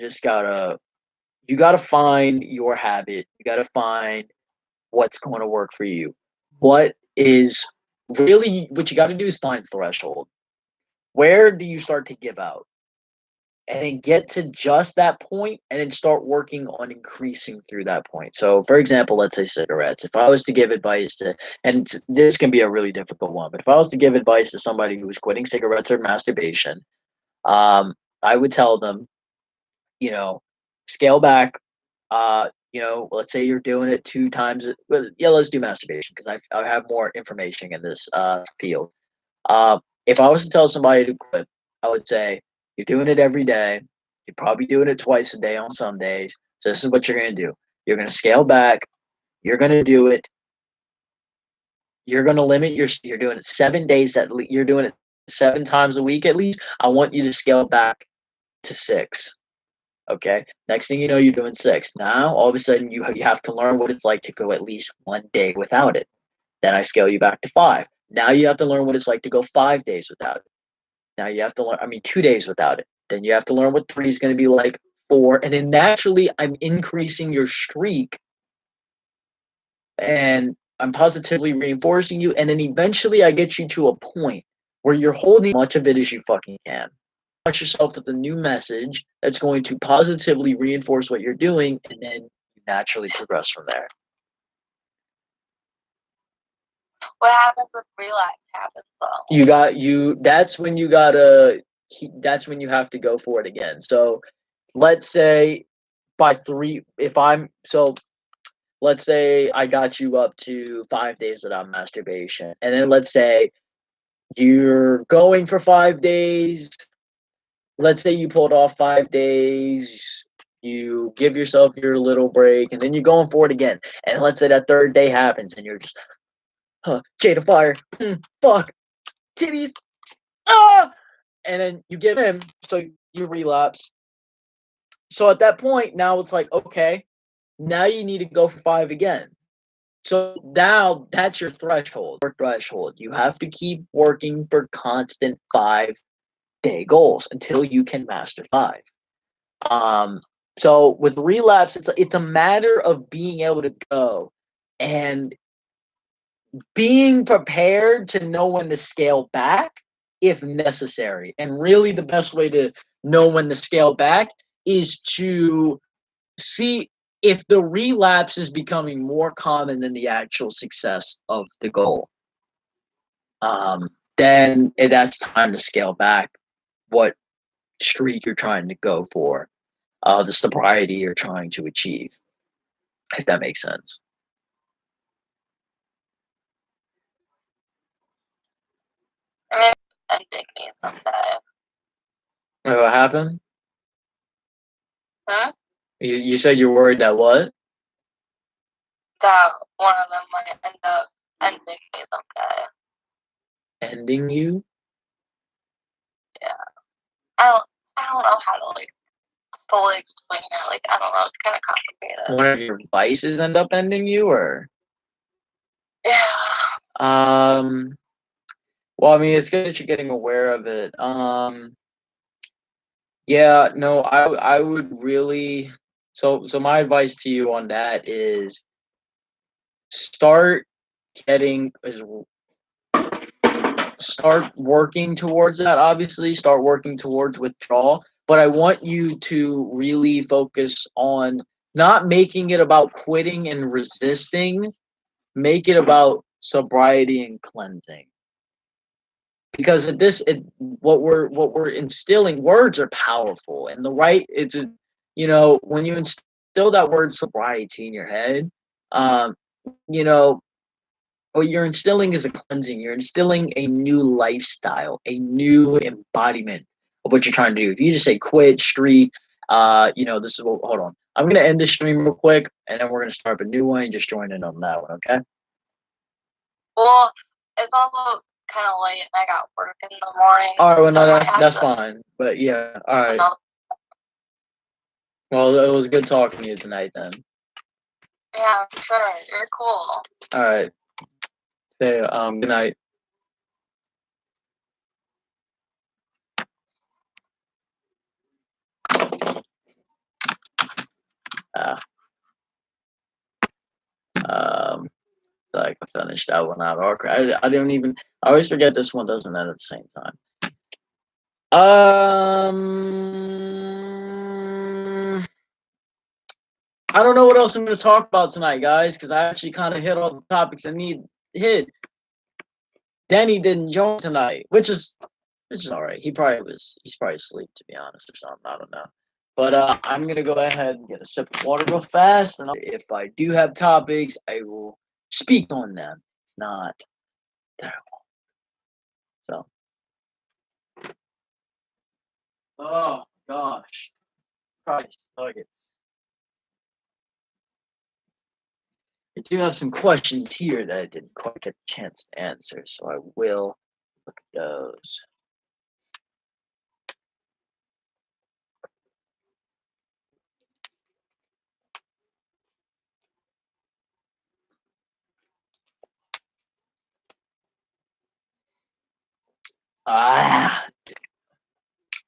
gotta find your habit. You gotta find what's going to work for you. What is really what you got to do is find threshold. Where do you start to give out? And then get to just that point and then start working on increasing through that point. So, for example, let's say cigarettes. If I was to give advice to, and this can be a really difficult one, but if I was to give advice to somebody who was quitting cigarettes or masturbation, I would tell them, you know, scale back. Let's say you're doing it 2 times. Well, yeah, let's do masturbation because I have more information in this field. If I was to tell somebody to quit, I would say you're doing it every day. You're probably doing it twice a day on some days. So this is what you're going to do. You're going to scale back. You're going to do it. You're going to limit you're doing it 7 days at least. You're doing it 7 times a week at least. I want you to scale back to 6. Okay. Next thing you know, you're doing 6. Now, all of a sudden, you have to learn what it's like to go at least 1 day without it. Then I scale you back to 5. Now you have to learn what it's like to go 5 days without it. Now you have to learn, 2 days without it. Then you have to learn what 3 is going to be like, 4. And then naturally, I'm increasing your streak and I'm positively reinforcing you. And then eventually, I get you to a point where you're holding as much of it as you fucking can. Touch yourself with a new message that's going to positively reinforce what you're doing. And then you naturally progress from there. What happens if relapse happens though? That's when you have to go for it again. So let's say let's say I got you up to 5 days without masturbation. And then let's say you're going for 5 days. Let's say you pulled off 5 days. You give yourself your little break and then you're going for it again. And let's say that 3rd day happens and you're just, Jada Fire, fuck, titties, and then you give in, so you relapse. So at that point, now it's like, okay, now you need to go for 5 again. So now that's your threshold. You have to keep working for constant 5-day goals until you can master 5. So with relapse, it's a matter of being able to go and being prepared to know when to scale back if necessary. And really the best way to know when to scale back is to see if the relapse is becoming more common than the actual success of the goal. Then that's time to scale back what streak you're trying to go for, the sobriety you're trying to achieve, if that makes sense. I mean, ending me someday. What happened? Huh? You said you're worried that what? That one of them might end up ending me someday. Ending you? Yeah. I don't know how to fully explain it. I don't know. It's kind of complicated. One of your vices end up ending you, or? Yeah. Well, it's good that you're getting aware of it. Yeah, no, I would really. So my advice to you on that is start working towards that. Obviously, start working towards withdrawal. But I want you to really focus on not making it about quitting and resisting. Make it about sobriety and cleansing. Because what we're instilling, words are powerful, and when you instill that word sobriety in your head, what you're instilling is a cleansing. You're instilling a new lifestyle, a new embodiment of what you're trying to do. If you just say quit, street, this is what. Hold on, I'm gonna end the stream real quick, and then we're gonna start a new one. Just join in on that one, okay? Well, it's also kind of late and I got work in the morning. All right, well, no, So that's fine. But yeah, all right. Well, it was good talking to you tonight then. Yeah, for sure. You're cool. All right. Say, good night. Like I finished that one out. I didn't even. I always forget this one doesn't end at the same time. I don't know what else I'm going to talk about tonight, guys, because I actually kind of hit all the topics I need hit. Denny didn't join tonight, which is all right. He's probably asleep, to be honest, or something. I don't know. But I'm gonna go ahead and get a sip of water real fast, and if I do have topics, I will speak on them. Not terrible. So. Oh gosh, Christ nuggets. I do have some questions here that I didn't quite get a chance to answer, so I will look at those.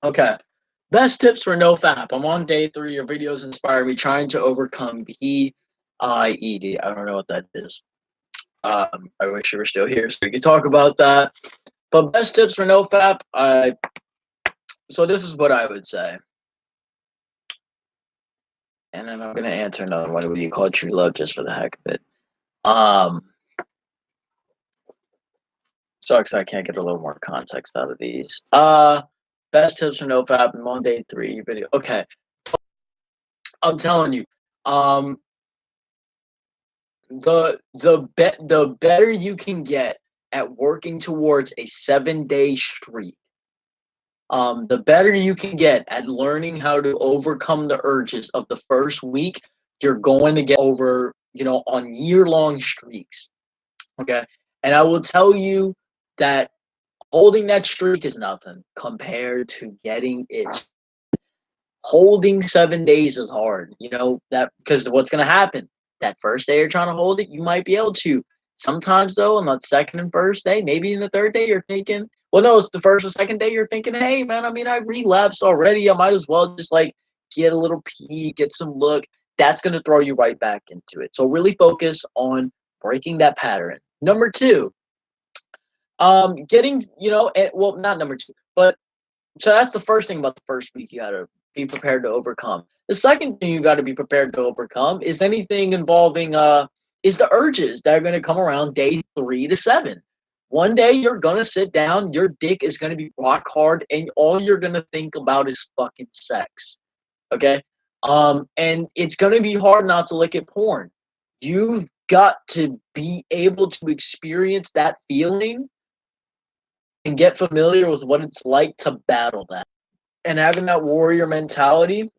Okay. Best tips for NoFap. I'm on day 3. Your videos inspire me trying to overcome PIED. I don't know what that is. I wish you were still here so we could talk about that. But best tips for NoFap. So this is what I would say. And then I'm going to answer another one. What do you call true love just for the heck of it? Sucks I can't get a little more context out of these. Best tips for NoFap. I'm on day 3 video. Okay. I'm telling you. The better you can get at working towards a 7-day streak, the better you can get at learning how to overcome the urges of the first week, you're going to get over, on year-long streaks. Okay. And I will tell you that holding that streak is nothing compared to getting it. Holding 7 days is hard, that because what's going to happen? That first day you're trying to hold it, you might be able to. Sometimes, though, on that second and first day, maybe in the third day, you're thinking, well, no, it's the first or second day, you're thinking, hey, man, I mean, I relapsed already. I might as well just, get a little peek, get some look. That's going to throw you right back into it. So really focus on breaking that pattern. Number 2, getting, not number 2, but so that's the first thing about the first week you got to be prepared to overcome. The second thing you got to be prepared to overcome is anything involving is the urges that are going to come around day 3 to 7. One day you're going to sit down, your dick is going to be rock hard, and all you're going to think about is fucking sex. Okay? And it's going to be hard not to look at porn. You've got to be able to experience that feeling and get familiar with what it's like to battle that. And having that warrior mentality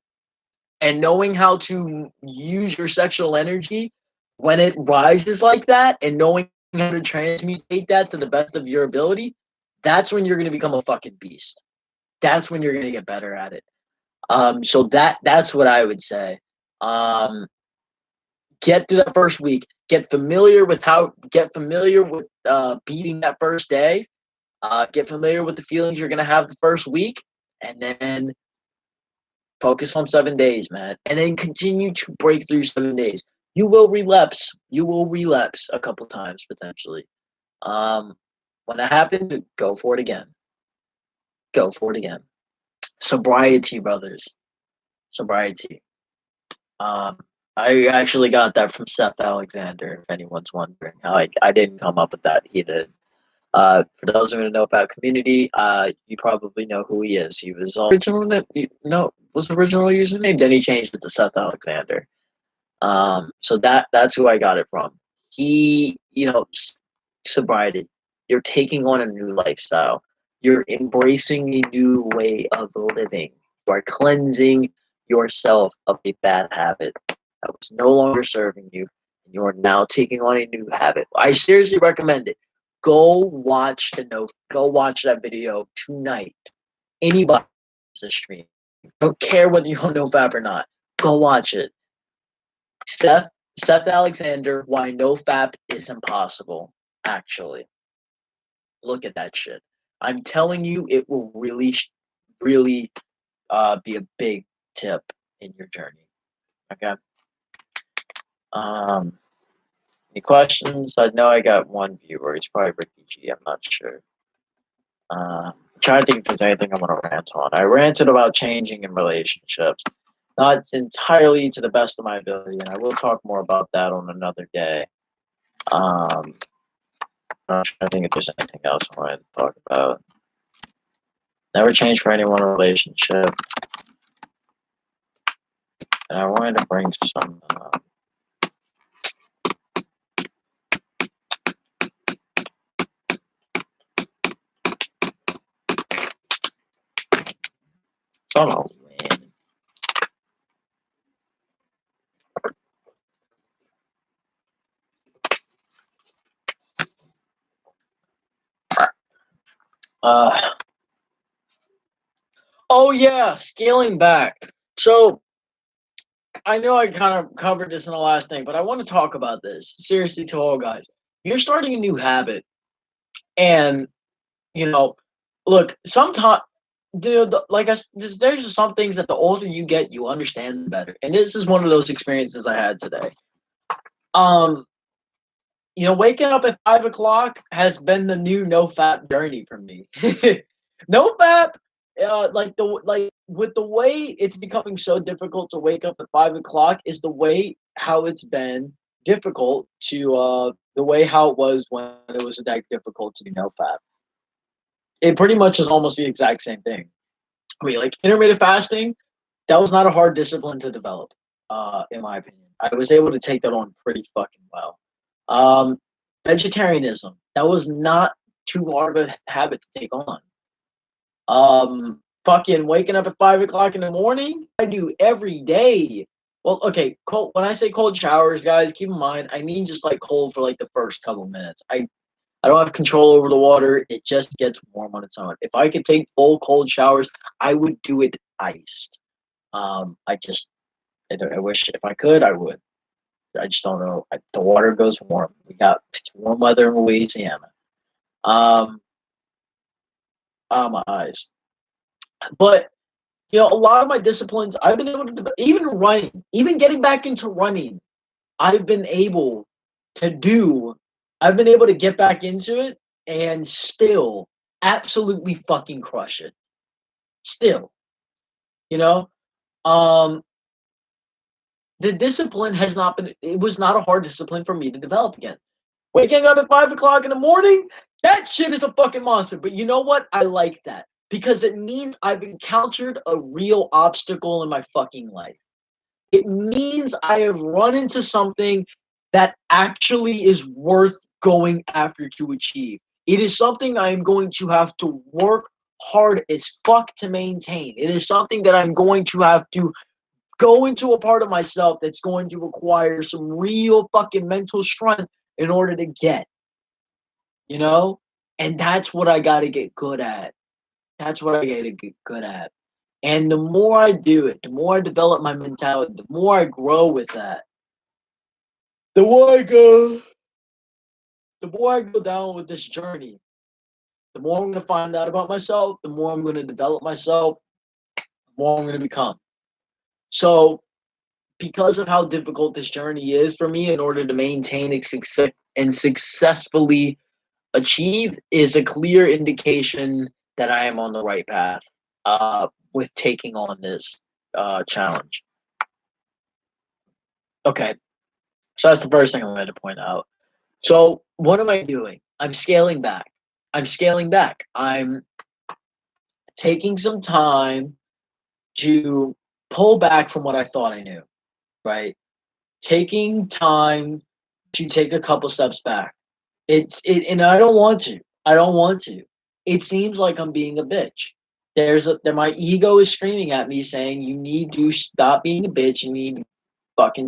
and knowing how to use your sexual energy when it rises like that and knowing how to transmutate that to the best of your ability, that's when you're going to become a fucking beast. That's when you're going to get better at it. So that's what I would say. Get through that first week. Get familiar with beating that first day. Get familiar with the feelings you're going to have the first week. And then focus on 7 days, man. And then continue to break through 7 days. You will relapse. You will relapse a couple times, potentially. When that happens, go for it again. Go for it again. Sobriety, brothers. Sobriety. I actually got that from Seth Alexander, if anyone's wondering. I didn't come up with that. He did. For those who don't know about community, you probably know who he is. He was original username. Then he changed it to Seth Alexander. So that's who I got it from. He, sobriety. You're taking on a new lifestyle. You're embracing a new way of living. You are cleansing yourself of a bad habit that was no longer serving you, and you are now taking on a new habit. I seriously recommend it. Go watch that video tonight. Anybody the stream. I don't care whether you're on NoFap or not. Go watch it. Seth Alexander, why NoFap is impossible. Actually, look at that shit. I'm telling you, it will really be a big tip in your journey. Okay. Any questions? I know I got one viewer. It's probably Ricky G. I'm not sure. I'm trying to think if there's anything I want to rant on. I ranted about changing in relationships. Not entirely to the best of my ability, and I will talk more about that on another day. I'm trying to think if there's anything else I wanted to talk about. Never change for anyone in a relationship. And I wanted to bring some win. Oh yeah, scaling back. So I know I kind of covered this in the last thing, but I want to talk about this seriously to all guys. You're starting a new habit, and look, sometimes, there's just some things that the older you get, you understand better, and this is one of those experiences I had today. Waking up at 5 o'clock has been the new NoFap journey for me. NoFap, with the way it's becoming so difficult to wake up at 5 o'clock is the way how it's been difficult to the way how it was when it was that difficult to do NoFap. It pretty much is almost the exact same thing. I mean, like intermittent fasting, that was not a hard discipline to develop, in my opinion. I was able to take that on pretty fucking well. Vegetarianism, that was not too hard of a habit to take on. Fucking waking up at 5 o'clock in the morning, I do every day. Well, okay, cold. When I say cold showers, guys, keep in mind, I mean just like cold for like the first couple minutes. I don't have control over the water. It just gets warm on its own. If I could take full cold showers, I would do it iced. I wish if I could, I would. I just don't know. The water goes warm. We got warm weather in Louisiana. My eyes. But a lot of my disciplines, I've been able to even running, even getting back into running. I've been able to get back into it and still absolutely fucking crush it. Still, the discipline it was not a hard discipline for me to develop again. Waking up at 5 o'clock in the morning, that shit is a fucking monster. But you know what? I like that because it means I've encountered a real obstacle in my fucking life. It means I have run into something that actually is worth going after to achieve. It is something I am going to have to work hard as fuck to maintain. It is something that I'm going to have to go into a part of myself that's going to require some real fucking mental strength in order to get. And that's what I got to get good at. That's what I got to get good at. And the more I do it, the more I develop my mentality, the more I grow with that. The more I go down with this journey, the more I'm going to find out about myself, the more I'm going to develop myself, the more I'm going to become. So, because of how difficult this journey is for me, in order to maintain and successfully achieve, is a clear indication that I am on the right path with taking on this challenge. Okay, so that's the first thing I wanted to point out. So what am I doing? I'm scaling back. I'm taking some time to pull back from what I thought I knew, right? Taking time to take a couple steps back. And I don't want to. It seems like I'm being a bitch. My ego is screaming at me saying, you need to stop being a bitch. You need to fucking